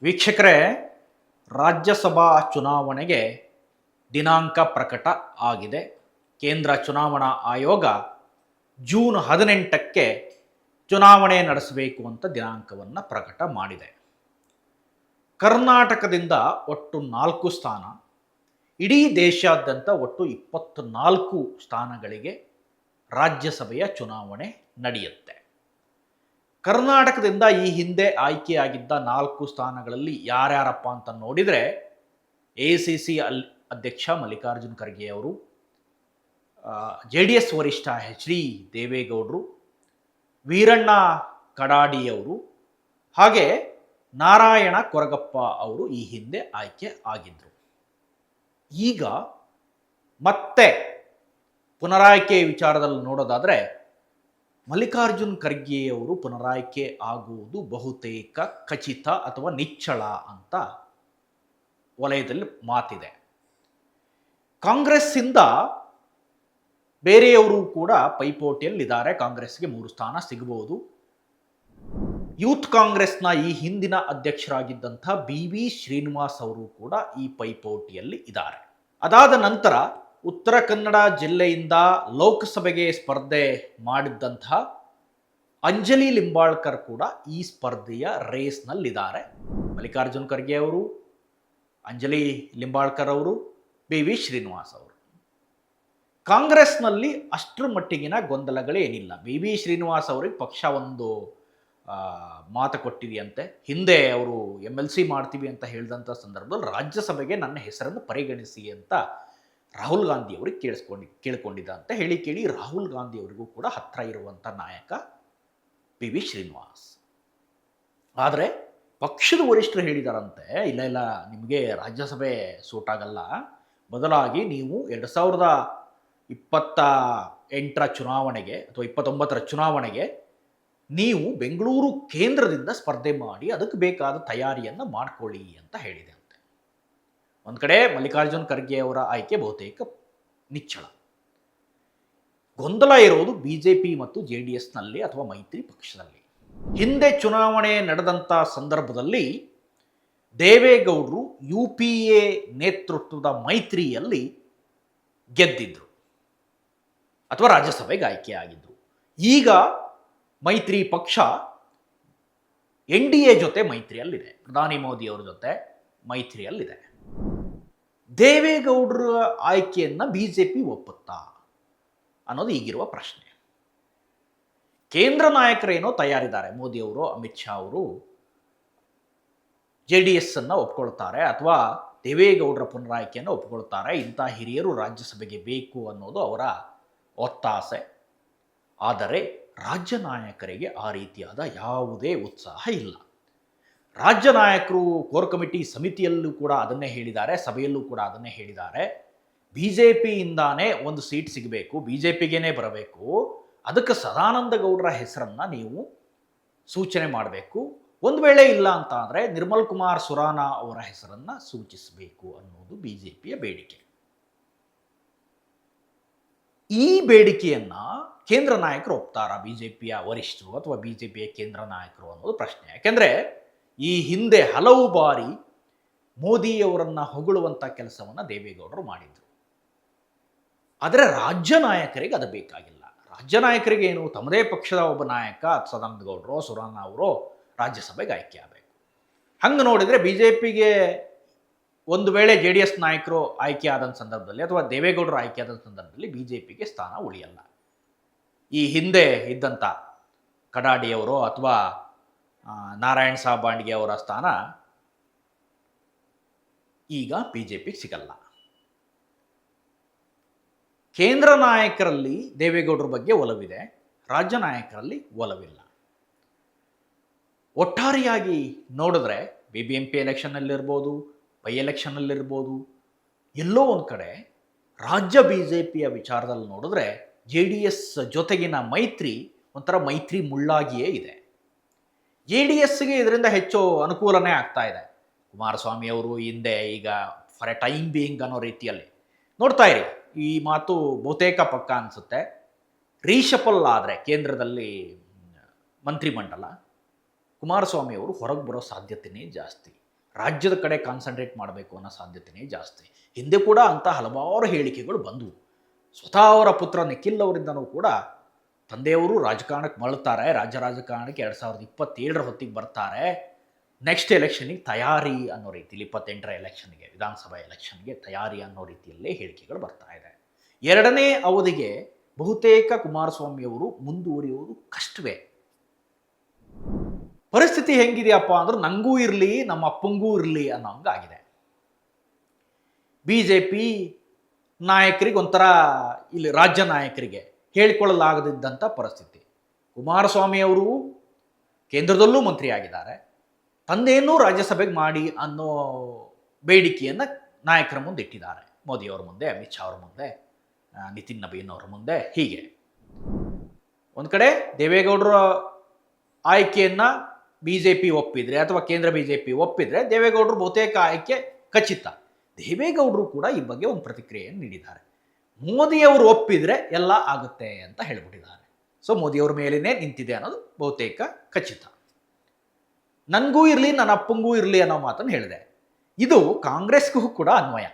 ವೀಕ್ಷಕರೇ, ರಾಜ್ಯಸಭಾ ಚುನಾವಣೆಗೆ ದಿನಾಂಕ ಪ್ರಕಟ ಆಗಿದೆ. ಕೇಂದ್ರ ಚುನಾವಣಾ ಆಯೋಗ ಜೂನ್ 18ಕ್ಕೆ ಚುನಾವಣೆ ನಡೆಸಬೇಕು ಅಂತ ದಿನಾಂಕವನ್ನು ಪ್ರಕಟ ಮಾಡಿದೆ. ಕರ್ನಾಟಕದಿಂದ ಒಟ್ಟು 4 ಸ್ಥಾನ, ಇಡೀ ದೇಶಾದ್ಯಂತ ಒಟ್ಟು 24 ಸ್ಥಾನಗಳಿಗೆ ರಾಜ್ಯಸಭೆಯ ಚುನಾವಣೆ ನಡೆಯುತ್ತೆ. ಕರ್ನಾಟಕದಿಂದ ಈ ಹಿಂದೆ ಆಯ್ಕೆಯಾಗಿದ್ದ 4 ಸ್ಥಾನಗಳಲ್ಲಿ ಯಾರ್ಯಾರಪ್ಪ ಅಂತ ನೋಡಿದರೆ, ACC ಅಧ್ಯಕ್ಷ ಮಲ್ಲಿಕಾರ್ಜುನ್ ಖರ್ಗೆ ಅವರು, JDS ವರಿಷ್ಠ HD ದೇವೇಗೌಡರು, ವೀರಣ್ಣ ಕಡಾಡಿಯವರು, ಹಾಗೆ ನಾರಾಯಣ ಕೊರಗಪ್ಪ ಅವರು ಈ ಹಿಂದೆ ಆಯ್ಕೆ ಆಗಿದ್ದರು. ಈಗ ಮತ್ತೆ ಪುನರಾಯ್ಕೆ ವಿಚಾರದಲ್ಲಿ ನೋಡೋದಾದರೆ, ಮಲ್ಲಿಕಾರ್ಜುನ್ ಖರ್ಗೆಯವರು ಪುನರಾಯ್ಕೆ ಆಗುವುದು ಬಹುತೇಕ ಖಚಿತ ಅಥವಾ ನಿಚ್ಚಳ ಅಂತ ವಲಯದಲ್ಲಿ ಮಾತಿದೆ. ಕಾಂಗ್ರೆಸ್ಸಿಂದ ಬೇರೆಯವರು ಕೂಡ ಪೈಪೋಟಿಯಲ್ಲಿದ್ದಾರೆ. ಕಾಂಗ್ರೆಸ್ಗೆ 3 ಸ್ಥಾನ ಸಿಗಬಹುದು. ಯೂತ್ ಕಾಂಗ್ರೆಸ್ನ ಈ ಹಿಂದಿನ ಅಧ್ಯಕ್ಷರಾಗಿದ್ದಂಥ BV ಶ್ರೀನಿವಾಸ್ ಅವರು ಕೂಡ ಈ ಪೈಪೋಟಿಯಲ್ಲಿ ಇದ್ದಾರೆ. ಅದಾದ ನಂತರ ಉತ್ತರ ಕನ್ನಡ ಜಿಲ್ಲೆಯಿಂದ ಲೋಕಸಭೆಗೆ ಸ್ಪರ್ಧೆ ಮಾಡಿದ್ದಂಥ ಅಂಜಲಿ ಲಿಂಬಾಳ್ಕರ್ ಕೂಡ ಈ ಸ್ಪರ್ಧೆಯ ರೇಸ್ನಲ್ಲಿದ್ದಾರೆ. ಮಲ್ಲಿಕಾರ್ಜುನ್ ಖರ್ಗೆ ಅವರು, ಅಂಜಲಿ ಲಿಂಬಾಳ್ಕರ್ ಅವರು, BV ಶ್ರೀನಿವಾಸ್ ಅವರು. ಕಾಂಗ್ರೆಸ್ನಲ್ಲಿ ಅಷ್ಟರ ಮಟ್ಟಿಗಿನ ಗೊಂದಲಗಳೇನಿಲ್ಲ. BV ಶ್ರೀನಿವಾಸ್ ಅವರಿಗೆ ಪಕ್ಷ ಒಂದು ಮಾತು ಕೊಟ್ಟಿದೆಯಂತೆ. ಹಿಂದೆ ಅವರು MLC ಮಾಡ್ತೀವಿ ಅಂತ ಹೇಳಿದಂಥ ಸಂದರ್ಭದಲ್ಲಿ ರಾಜ್ಯಸಭೆಗೆ ನನ್ನ ಹೆಸರನ್ನು ಪರಿಗಣಿಸಿ ಅಂತ ರಾಹುಲ್ ಗಾಂಧಿ ಅವರಿಗೆ ಕೇಳಿಕೊಂಡಿದ್ದ ಅಂತ ಕೇಳಿ ರಾಹುಲ್ ಗಾಂಧಿ ಅವರಿಗೂ ಕೂಡ ಹತ್ತಿರ ಇರುವಂಥ ನಾಯಕ BV ಶ್ರೀನಿವಾಸ್. ಆದರೆ ಪಕ್ಷದ ವರಿಷ್ಠರು ಹೇಳಿದಾರಂತೆ, ಇಲ್ಲ ನಿಮಗೆ ರಾಜ್ಯಸಭೆ ಸೂಟ್ ಆಗಲ್ಲ, ಬದಲಾಗಿ ನೀವು 2028ರ ಚುನಾವಣೆಗೆ ಅಥವಾ 29ರ ಚುನಾವಣೆಗೆ ನೀವು ಬೆಂಗಳೂರು ಕೇಂದ್ರದಿಂದ ಸ್ಪರ್ಧೆ ಮಾಡಿ ಅದಕ್ಕೆ ಬೇಕಾದ ತಯಾರಿಯನ್ನು ಮಾಡಿಕೊಳ್ಳಿ ಅಂತ ಹೇಳಿದೆ ಅಂತೆ. ಒಂದು ಕಡೆ ಮಲ್ಲಿಕಾರ್ಜುನ್ ಖರ್ಗೆ ಅವರ ಆಯ್ಕೆ ಬಹುತೇಕ ನಿಚ್ಚಳ. ಗೊಂದಲ ಇರೋದು BJP ಮತ್ತು JDSನಲ್ಲಿ ಅಥವಾ ಮೈತ್ರಿ ಪಕ್ಷದಲ್ಲಿ. ಹಿಂದೆ ಚುನಾವಣೆ ನಡೆದಂಥ ಸಂದರ್ಭದಲ್ಲಿ ದೇವೇಗೌಡರು UPA ನೇತೃತ್ವದ ಮೈತ್ರಿಯಲ್ಲಿ ಗೆದ್ದಿದ್ರು ಅಥವಾ ರಾಜ್ಯಸಭೆಗೆ ಆಯ್ಕೆಯಾಗಿದ್ದರು. ಈಗ ಮೈತ್ರಿ ಪಕ್ಷ NDA ಜೊತೆ ಮೈತ್ರಿಯಲ್ಲಿದೆ, ಪ್ರಧಾನಿ ಮೋದಿ ಅವರ ಜೊತೆ ಮೈತ್ರಿಯಲ್ಲಿದೆ. ದೇವೇಗೌಡರ ಆಯ್ಕೆಯನ್ನು BJP ಒಪ್ಪುತ್ತಾ ಅನ್ನೋದು ಈಗಿರುವ ಪ್ರಶ್ನೆ. ಕೇಂದ್ರ ನಾಯಕರೇನೋ ತಯಾರಿದ್ದಾರೆ. ಮೋದಿ ಅವರು, ಅಮಿತ್ ಶಾ ಅವರು JDS ಅನ್ನು ಒಪ್ಕೊಳ್ತಾರೆ ಅಥವಾ ದೇವೇಗೌಡರ ಪುನರಾಯ್ಕೆಯನ್ನು ಒಪ್ಕೊಳ್ತಾರೆ. ಇಂಥ ಹಿರಿಯರು ರಾಜ್ಯಸಭೆಗೆ ಬೇಕು ಅನ್ನೋದು ಅವರ ಒತ್ತಾಸೆ. ಆದರೆ ರಾಜ್ಯ ನಾಯಕರಿಗೆ ಆ ರೀತಿಯಾದ ಯಾವುದೇ ಉತ್ಸಾಹ ಇಲ್ಲ. ರಾಜ್ಯ ನಾಯಕರು ಕೋರ್ ಕಮಿಟಿ ಸಮಿತಿಯಲ್ಲೂ ಕೂಡ ಅದನ್ನೇ ಹೇಳಿದ್ದಾರೆ, ಸಭೆಯಲ್ಲೂ ಕೂಡ ಅದನ್ನೇ ಹೇಳಿದ್ದಾರೆ. BJPಯಿಂದಾನೇ ಒಂದು ಸೀಟ್ ಸಿಗಬೇಕು, BJPಗೇನೆ ಬರಬೇಕು, ಅದಕ್ಕೆ ಸದಾನಂದ ಗೌಡರ ಹೆಸರನ್ನು ನೀವು ಸೂಚನೆ ಮಾಡಬೇಕು. ಒಂದು ವೇಳೆ ಇಲ್ಲ ಅಂತ ಅಂದರೆ ನಿರ್ಮಲ್ ಕುಮಾರ್ ಸುರಾನಾ ಅವರ ಹೆಸರನ್ನು ಸೂಚಿಸಬೇಕು ಅನ್ನೋದು BJPಯ ಬೇಡಿಕೆ. ಈ ಬೇಡಿಕೆಯನ್ನು ಕೇಂದ್ರ ನಾಯಕರು ಒಪ್ತಾರಾ, BJPಯ ವರಿಷ್ಠರು ಅಥವಾ BJPಯ ಕೇಂದ್ರ ನಾಯಕರು ಅನ್ನೋದು ಪ್ರಶ್ನೆ. ಯಾಕೆಂದರೆ ಈ ಹಿಂದೆ ಹಲವು ಬಾರಿ ಮೋದಿಯವರನ್ನು ಹೊಗಳುವಂಥ ಕೆಲಸವನ್ನು ದೇವೇಗೌಡರು ಮಾಡಿದರು. ಆದರೆ ರಾಜ್ಯ ನಾಯಕರಿಗೆ ಅದು ಬೇಕಾಗಿಲ್ಲ. ರಾಜ್ಯ ನಾಯಕರಿಗೆ ಏನು, ತಮ್ಮದೇ ಪಕ್ಷದ ಒಬ್ಬ ನಾಯಕ ಸದಾನಂದ ಗೌಡರು, ಸುರಾನಾ ಅವರು ರಾಜ್ಯಸಭೆಗೆ ಆಯ್ಕೆ ಆಗಬೇಕು. ಹಂಗೆ ನೋಡಿದರೆ BJPಗೆ ಒಂದು ವೇಳೆ JDS ನಾಯಕರು ಆಯ್ಕೆ ಆದ ಸಂದರ್ಭದಲ್ಲಿ ಅಥವಾ ದೇವೇಗೌಡರು ಆಯ್ಕೆ ಆದ ಸಂದರ್ಭದಲ್ಲಿ BJPಗೆ ಸ್ಥಾನ ಉಳಿಯಲ್ಲ. ಈ ಹಿಂದೆ ಇದ್ದಂಥ ಕಡಾಡಿಯವರು ಅಥವಾ ನಾರಾಯಣ್ ಸಾಹಬ್ ಬಾಂಡ್ಗೆ ಅವರ ಸ್ಥಾನ ಈಗ BJPಗೆ ಸಿಗಲ್ಲ. ಕೇಂದ್ರ ನಾಯಕರಲ್ಲಿ ದೇವೇಗೌಡರ ಬಗ್ಗೆ ಒಲವಿದೆ, ರಾಜ್ಯ ನಾಯಕರಲ್ಲಿ ಒಲವಿಲ್ಲ. ಒಟ್ಟಾರೆಯಾಗಿ ನೋಡಿದ್ರೆ BBMP ಎಲೆಕ್ಷನ್ನಲ್ಲಿರ್ಬೋದು, ಬೈ ಎಲೆಕ್ಷನ್ನಲ್ಲಿರ್ಬೋದು, ಎಲ್ಲೋ ಒಂದು ಕಡೆ ರಾಜ್ಯ BJPಯ ವಿಚಾರದಲ್ಲಿ ನೋಡಿದ್ರೆ JDS ಜೊತೆಗಿನ ಮೈತ್ರಿ ಒಂಥರ ಮೈತ್ರಿ ಮುಳ್ಳಾಗಿಯೇ ಇದೆ. JDSಗೆ ಇದರಿಂದ ಹೆಚ್ಚು ಅನುಕೂಲನೇ ಆಗ್ತಾ ಇದೆ. ಕುಮಾರಸ್ವಾಮಿ ಅವರು ಹಿಂದೆ ಈಗ ಫಾರ್ ಎ ಟೈಮ್ ಬೀಯಿಂಗ್ ಅನ್ನೋ ರೀತಿಯಲ್ಲಿ ನೋಡ್ತಾ ಇರಿ. ಈ ಮಾತು ಬಹುತೇಕ ಪಕ್ಕ ಅನಿಸುತ್ತೆ. ರೀಶಫಲ್ ಆದರೆ ಕೇಂದ್ರದಲ್ಲಿ ಮಂತ್ರಿಮಂಡಲ, ಕುಮಾರಸ್ವಾಮಿ ಅವರು ಹೊರಗೆ ಬರೋ ಸಾಧ್ಯತೆಯೇ ಜಾಸ್ತಿ. ರಾಜ್ಯದ ಕಡೆ ಕಾನ್ಸಂಟ್ರೇಟ್ ಮಾಡಬೇಕು ಅನ್ನೋ ಸಾಧ್ಯತೆಯೇ ಜಾಸ್ತಿ. ಹಿಂದೆ ಕೂಡ ಅಂಥ ಹಲವಾರು ಹೇಳಿಕೆಗಳು ಬಂದವು. ಸ್ವತಃ ಅವರ ಪುತ್ರ ನಿಖಿಲ್ ಅವರಿಂದನೂ ಕೂಡ ತಂದೆಯವರು ರಾಜಕಾರಣಕ್ಕೆ ಮರಳುತ್ತಾರೆ, ರಾಜ್ಯ ರಾಜಕಾರಣಕ್ಕೆ 2027 ಹೊತ್ತಿಗೆ ಬರ್ತಾರೆ, ನೆಕ್ಸ್ಟ್ ಎಲೆಕ್ಷನ್ಗೆ ತಯಾರಿ ಅನ್ನೋ ರೀತಿಯಲ್ಲಿ 28ರ ಎಲೆಕ್ಷನ್ಗೆ, ವಿಧಾನಸಭಾ ಎಲೆಕ್ಷನ್ಗೆ ತಯಾರಿ ಅನ್ನೋ ರೀತಿಯಲ್ಲೇ ಹೇಳಿಕೆಗಳು ಬರ್ತಾ ಇದೆ. ಎರಡನೇ ಅವಧಿಗೆ ಬಹುತೇಕ ಕುಮಾರಸ್ವಾಮಿಯವರು ಮುಂದುವರಿಯುವುದು ಕಷ್ಟವೇ. ಪರಿಸ್ಥಿತಿ ಹೆಂಗಿದೆಯಪ್ಪ ಅಂದ್ರೆ ನನಗೂ ಇರಲಿ ನಮ್ಮ ಅಪ್ಪಂಗೂ ಇರಲಿ ಅನ್ನೋ ಹಂಗಾಗಿದೆ. BJP ನಾಯಕರಿಗೆ ಒಂಥರ ಇಲ್ಲಿ ರಾಜ್ಯ ನಾಯಕರಿಗೆ ಹೇಳಿಕೊಳ್ಳಲಾಗದಿದ್ದಂಥ ಪರಿಸ್ಥಿತಿ. ಕುಮಾರಸ್ವಾಮಿಯವರು ಕೇಂದ್ರದಲ್ಲೂ ಮಂತ್ರಿ ಆಗಿದ್ದಾರೆ, ತಂದೆಯನ್ನೂ ರಾಜ್ಯಸಭೆಗೆ ಮಾಡಿ ಅನ್ನೋ ಬೇಡಿಕೆಯನ್ನು ನಾಯಕರ ಮುಂದೆ ಇಟ್ಟಿದ್ದಾರೆ. ಮೋದಿಯವರ ಮುಂದೆ, ಅಮಿತ್ ಶಾ ಅವರ ಮುಂದೆ, ನಿತಿನ್ ನಬೀನ್ ಅವರ ಮುಂದೆ. ಹೀಗೆ ಒಂದು ಕಡೆ ದೇವೇಗೌಡರ ಆಯ್ಕೆಯನ್ನು BJP ಒಪ್ಪಿದರೆ ಅಥವಾ ಕೇಂದ್ರ BJP ಒಪ್ಪಿದರೆ ದೇವೇಗೌಡರು ಬಹುತೇಕ ಆಯ್ಕೆ ಖಚಿತ. ದೇವೇಗೌಡರು ಕೂಡ ಈ ಬಗ್ಗೆ ಒಂದು ಪ್ರತಿಕ್ರಿಯೆಯನ್ನು ನೀಡಿದ್ದಾರೆ. ಮೋದಿಯವರು ಒಪ್ಪಿದರೆ ಎಲ್ಲ ಆಗುತ್ತೆ ಅಂತ ಹೇಳಿಬಿಟ್ಟಿದ್ದಾರೆ. ಸೊ ಮೋದಿಯವ್ರ ಮೇಲೇ ನಿಂತಿದೆ ಅನ್ನೋದು ಬಹುತೇಕ ಖಚಿತ. ನನಗೂ ಇರಲಿ ನನ್ನ ಅಪ್ಪಂಗೂ ಇರಲಿ ಅನ್ನೋ ಮಾತನ್ನು ಹೇಳಿದೆ. ಇದು ಕಾಂಗ್ರೆಸ್ಗೂ ಕೂಡ ಅನ್ವಯ.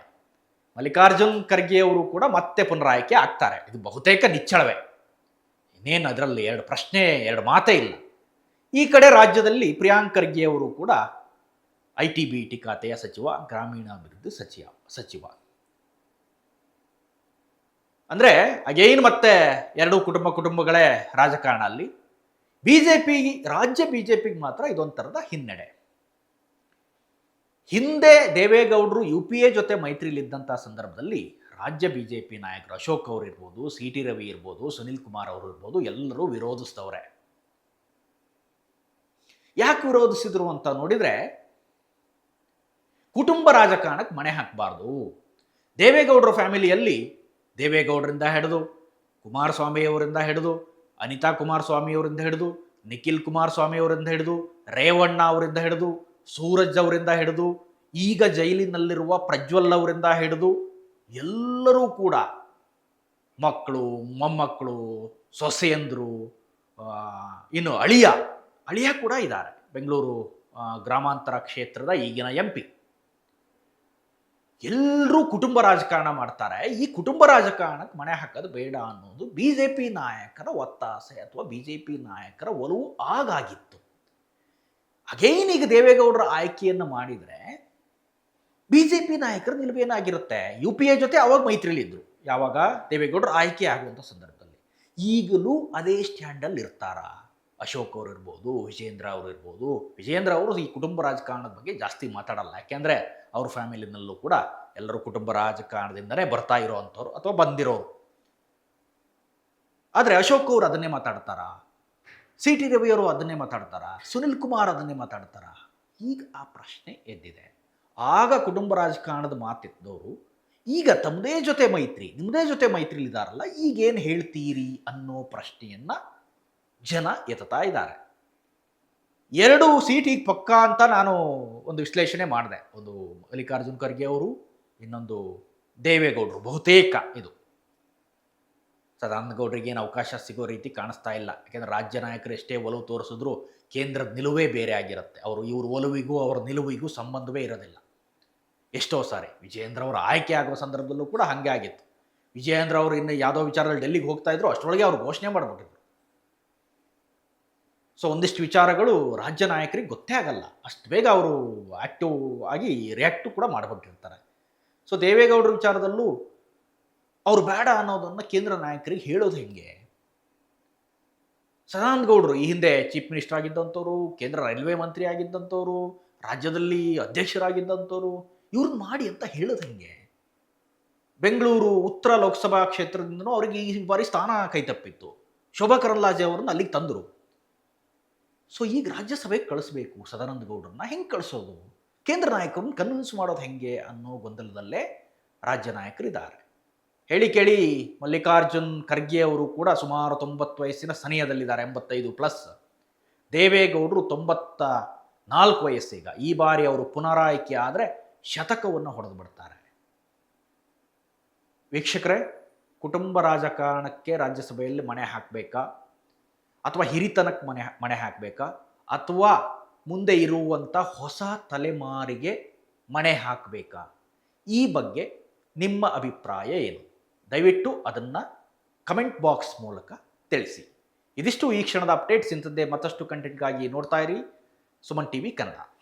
ಮಲ್ಲಿಕಾರ್ಜುನ್ ಖರ್ಗೆ ಅವರು ಕೂಡ ಮತ್ತೆ ಪುನರಾಯ್ಕೆ ಆಗ್ತಾರೆ, ಇದು ಬಹುತೇಕ ನಿಚ್ಚಳವೇ, ಇನ್ನೇನು ಅದರಲ್ಲಿ ಎರಡು ಮಾತೇ ಇಲ್ಲ. ಈ ಕಡೆ ರಾಜ್ಯದಲ್ಲಿ ಪ್ರಿಯಾಂಕ್ ಖರ್ಗೆ ಅವರು ಕೂಡ IT-BT ಖಾತೆಯ ಸಚಿವ, ಗ್ರಾಮೀಣಾಭಿವೃದ್ಧಿ ಸಚಿವ. ಅಂದರೆ ಅಗೈನ್ ಮತ್ತೆ ಎರಡು ಕುಟುಂಬಗಳೇ ರಾಜಕಾರಣ ಅಲ್ಲಿ. ರಾಜ್ಯ BJPಗೆ ಮಾತ್ರ ಇದೊಂಥರದ ಹಿನ್ನಡೆ. ಹಿಂದೆ ದೇವೇಗೌಡರು UPA ಜೊತೆ ಮೈತ್ರಿಲಿದ್ದಂಥ ಸಂದರ್ಭದಲ್ಲಿ ರಾಜ್ಯ BJP ನಾಯಕರು ಅಶೋಕ್ ಅವರು ಇರ್ಬೋದು, CT ರವಿ ಇರ್ಬೋದು, ಸುನಿಲ್ ಕುಮಾರ್ ಅವರು ಇರ್ಬೋದು, ಎಲ್ಲರೂ ವಿರೋಧಿಸಿದವ್ರೆ. ಯಾಕೆ ವಿರೋಧಿಸಿದ್ರು ಅಂತ ನೋಡಿದರೆ, ಕುಟುಂಬ ರಾಜಕಾರಣಕ್ಕೆ ಮಣೆ ಹಾಕಬಾರ್ದು. ದೇವೇಗೌಡರ ಫ್ಯಾಮಿಲಿಯಲ್ಲಿ ದೇವೇಗೌಡರಿಂದ ಹಿಡಿದು, ಕುಮಾರಸ್ವಾಮಿಯವರಿಂದ ಹಿಡಿದು, ಅನಿತಾ ಕುಮಾರಸ್ವಾಮಿಯವರಿಂದ ಹಿಡಿದು, ನಿಖಿಲ್ ಕುಮಾರಸ್ವಾಮಿಯವರಿಂದ ಹಿಡಿದು, ರೇವಣ್ಣ ಅವರಿಂದ ಹಿಡಿದು, ಸೂರಜ್ ಅವರಿಂದ ಹಿಡಿದು, ಈಗ ಜೈಲಿನಲ್ಲಿರುವ ಪ್ರಜ್ವಲ್ ಅವರಿಂದ ಹಿಡಿದು ಎಲ್ಲರೂ ಕೂಡ ಮಕ್ಕಳು, ಮೊಮ್ಮಕ್ಕಳು, ಸೊಸೆಯಂದರು, ಇನ್ನು ಅಳಿಯ ಕೂಡ ಇದ್ದಾರೆ. ಬೆಂಗಳೂರು ಗ್ರಾಮಾಂತರ ಕ್ಷೇತ್ರದ ಈಗಿನ MP. ಎಲ್ಲರೂ ಕುಟುಂಬ ರಾಜಕಾರಣ ಮಾಡ್ತಾರೆ. ಈ ಕುಟುಂಬ ರಾಜಕಾರಣಕ್ಕೆ ಮಣೆ ಹಾಕೋದು ಬೇಡ ಅನ್ನೋದು BJP ನಾಯಕರ ಒತ್ತಾಸೆ ಅಥವಾ BJP ನಾಯಕರ ಒಲವು ಆಗಾಗಿತ್ತು. ಅಗೈನ್ ಈಗ ದೇವೇಗೌಡರ ಆಯ್ಕೆಯನ್ನು ಮಾಡಿದರೆ BJP ನಾಯಕರ ನಿಲುವೇನಾಗಿರುತ್ತೆ? UPA ಜೊತೆ ಅವಾಗ ಮೈತ್ರಿಲಿದ್ದರು, ಯಾವಾಗ ದೇವೇಗೌಡರ ಆಯ್ಕೆ ಆಗುವಂಥ ಸಂದರ್ಭದಲ್ಲಿ. ಈಗಲೂ ಅದೇ ಸ್ಟ್ಯಾಂಡಲ್ಲಿ ಇರ್ತಾರ? ಅಶೋಕ್ ಅವರು ಇರ್ಬೋದು, ವಿಜೇಂದ್ರ ಅವರು ಇರ್ಬೋದು. ವಿಜೇಂದ್ರ ಅವರು ಈ ಕುಟುಂಬ ರಾಜಕಾರಣದ ಬಗ್ಗೆ ಜಾಸ್ತಿ ಮಾತಾಡಲ್ಲ, ಯಾಕೆಂದರೆ ಅವ್ರ ಫ್ಯಾಮಿಲಿನಲ್ಲೂ ಕೂಡ ಎಲ್ಲರೂ ಕುಟುಂಬ ರಾಜಕಾರಣದಿಂದನೇ ಬರ್ತಾ ಇರೋವಂಥವ್ರು ಅಥವಾ ಬಂದಿರೋರು. ಆದರೆ ಅಶೋಕ್ ಅವರು ಅದನ್ನೇ ಮಾತಾಡ್ತಾರ, CT ರವಿಯವರು ಅದನ್ನೇ ಮಾತಾಡ್ತಾರ, ಸುನಿಲ್ ಕುಮಾರ್ ಅದನ್ನೇ ಮಾತಾಡ್ತಾರ. ಈಗ ಆ ಪ್ರಶ್ನೆ ಎದ್ದಿದೆ. ಆಗ ಕುಟುಂಬ ರಾಜಕಾರಣದ ಮಾತೆತ್ತಿದವರು ಈಗ ನಿಮ್ಮದೇ ಜೊತೆ ಮೈತ್ರಿಲಿದ್ದಾರಲ್ಲ, ಈಗೇನು ಹೇಳ್ತೀರಿ ಅನ್ನೋ ಪ್ರಶ್ನೆಯನ್ನು ಜನ ಎತ್ತಾ ಇದ್ದಾರೆ. 2 ಸೀಟಿಗೆ ಪಕ್ಕ ಅಂತ ನಾನು ಒಂದು ವಿಶ್ಲೇಷಣೆ ಮಾಡಿದೆ. ಒಂದು ಮಲ್ಲಿಕಾರ್ಜುನ್ ಖರ್ಗೆ ಅವರು, ಇನ್ನೊಂದು ದೇವೇಗೌಡರು. ಬಹುತೇಕ ಇದು ಸದಾನಂದಗೌಡರಿಗೆ ಏನು ಅವಕಾಶ ಸಿಗೋ ರೀತಿ ಕಾಣಿಸ್ತಾ ಇಲ್ಲ. ಯಾಕೆಂದರೆ ರಾಜ್ಯ ನಾಯಕರು ಎಷ್ಟೇ ಒಲವು ತೋರಿಸಿದ್ರು ಕೇಂದ್ರದ ನಿಲುವೇ ಬೇರೆ ಆಗಿರುತ್ತೆ. ಇವ್ರ ಒಲವಿಗೂ ಅವರ ನಿಲುವಿಗೂ ಸಂಬಂಧವೇ ಇರೋದಿಲ್ಲ. ಎಷ್ಟೋ ಸಾರಿ ವಿಜಯೇಂದ್ರ ಅವರು ಆಯ್ಕೆ ಆಗುವ ಸಂದರ್ಭದಲ್ಲೂ ಕೂಡ ಹಾಗೆ ಆಗಿತ್ತು. ವಿಜಯೇಂದ್ರ ಅವರು ಇನ್ನು ಯಾವುದೋ ವಿಚಾರದಲ್ಲಿ ಡೆಲ್ಲಿಗೆ ಹೋಗ್ತಾ ಇದ್ರು, ಅಷ್ಟರೊಳಗೆ ಅವರು ಘೋಷಣೆ ಮಾಡಿಬಿಟ್ಟಿದ್ರು. ಸೊ ಒಂದಿಷ್ಟು ವಿಚಾರಗಳು ರಾಜ್ಯ ನಾಯಕರಿಗೆ ಗೊತ್ತೇ ಆಗಲ್ಲ, ಅಷ್ಟು ಬೇಗ ಅವರು ಆ್ಯಕ್ಟಿವ್ ಆಗಿ ರಿಯಾಕ್ಟು ಕೂಡ ಮಾಡಿಬಿಟ್ಟಿರ್ತಾರೆ. ಸೊ ದೇವೇಗೌಡರ ವಿಚಾರದಲ್ಲೂ ಅವರು ಬೇಡ ಅನ್ನೋದನ್ನು ಕೇಂದ್ರ ನಾಯಕರಿಗೆ ಹೇಳೋದು ಹೆಂಗೆ? ಸದಾನಂದಗೌಡರು ಈ ಹಿಂದೆ ಚೀಫ್ ಮಿನಿಸ್ಟರ್ ಆಗಿದ್ದಂಥವ್ರು, ಕೇಂದ್ರ ರೈಲ್ವೆ ಮಂತ್ರಿ ಆಗಿದ್ದಂಥವ್ರು, ರಾಜ್ಯದಲ್ಲಿ ಅಧ್ಯಕ್ಷರಾಗಿದ್ದಂಥವ್ರು, ಇವ್ರನ್ನ ಮಾಡಿ ಅಂತ ಹೇಳೋದು ಹೆಂಗೆ? ಬೆಂಗಳೂರು ಉತ್ತರ ಲೋಕಸಭಾ ಕ್ಷೇತ್ರದಿಂದನೂ ಅವರಿಗೆ ಈ ಬಾರಿ ಸ್ಥಾನ ಕೈತಪ್ಪಿತ್ತು. ಶೋಭಾ ಕರಂದ್ಲಾಜೆ ಅವರನ್ನು ಅಲ್ಲಿಗೆ ತಂದರು. ಸೊ ಈಗ ರಾಜ್ಯಸಭೆಗೆ ಕಳಿಸ್ಬೇಕು ಸದಾನಂದಗೌಡರನ್ನ, ಹೆಂಗೆ ಕಳಿಸೋದು? ಕೇಂದ್ರ ನಾಯಕರನ್ನ ಕನ್ವಿನ್ಸ್ ಮಾಡೋದು ಹೆಂಗೆ ಅನ್ನೋ ಗೊಂದಲದಲ್ಲೇ ರಾಜ್ಯ ನಾಯಕರಿದ್ದಾರೆ. ಹೇಳಿ ಕೇಳಿ ಮಲ್ಲಿಕಾರ್ಜುನ್ ಖರ್ಗೆ ಅವರು ಕೂಡ ಸುಮಾರು 90 ವಯಸ್ಸಿನ ಸನಿಹದಲ್ಲಿದ್ದಾರೆ, 85+. ದೇವೇಗೌಡರು 94 ವಯಸ್ಸೀಗ. ಈ ಬಾರಿ ಅವರು ಪುನರಾಯ್ಕೆ ಆದರೆ ಶತಕವನ್ನು ಹೊಡೆದು ಬಿಡ್ತಾರೆ. ವೀಕ್ಷಕರೇ, ಕುಟುಂಬ ರಾಜಕಾರಣಕ್ಕೆ ರಾಜ್ಯಸಭೆಯಲ್ಲಿ ಮಣೆ ಹಾಕಬೇಕಾ ಅಥವಾ ಹಿರಿತನಕ್ಕೆ ಮಣೆ ಹಾಕಬೇಕಾ ಅಥವಾ ಮುಂದೆ ಇರುವಂಥ ಹೊಸ ತಲೆಮಾರಿಗೆ ಮಣೆ ಹಾಕಬೇಕಾ? ಈ ಬಗ್ಗೆ ನಿಮ್ಮ ಅಭಿಪ್ರಾಯ ಏನು? ದಯವಿಟ್ಟು ಅದನ್ನು ಕಮೆಂಟ್ ಬಾಕ್ಸ್ ಮೂಲಕ ತಿಳಿಸಿ. ಇದಿಷ್ಟು ಈ ಕ್ಷಣದ ಅಪ್ಡೇಟ್ಸ್. ಇಂಥದ್ದೇ ಮತ್ತಷ್ಟು ಕಂಟೆಂಟ್ಗಾಗಿ ನೋಡ್ತಾ ಇರಿ ಸುಮನ್ ಟಿವಿ ಕನ್ನಡ.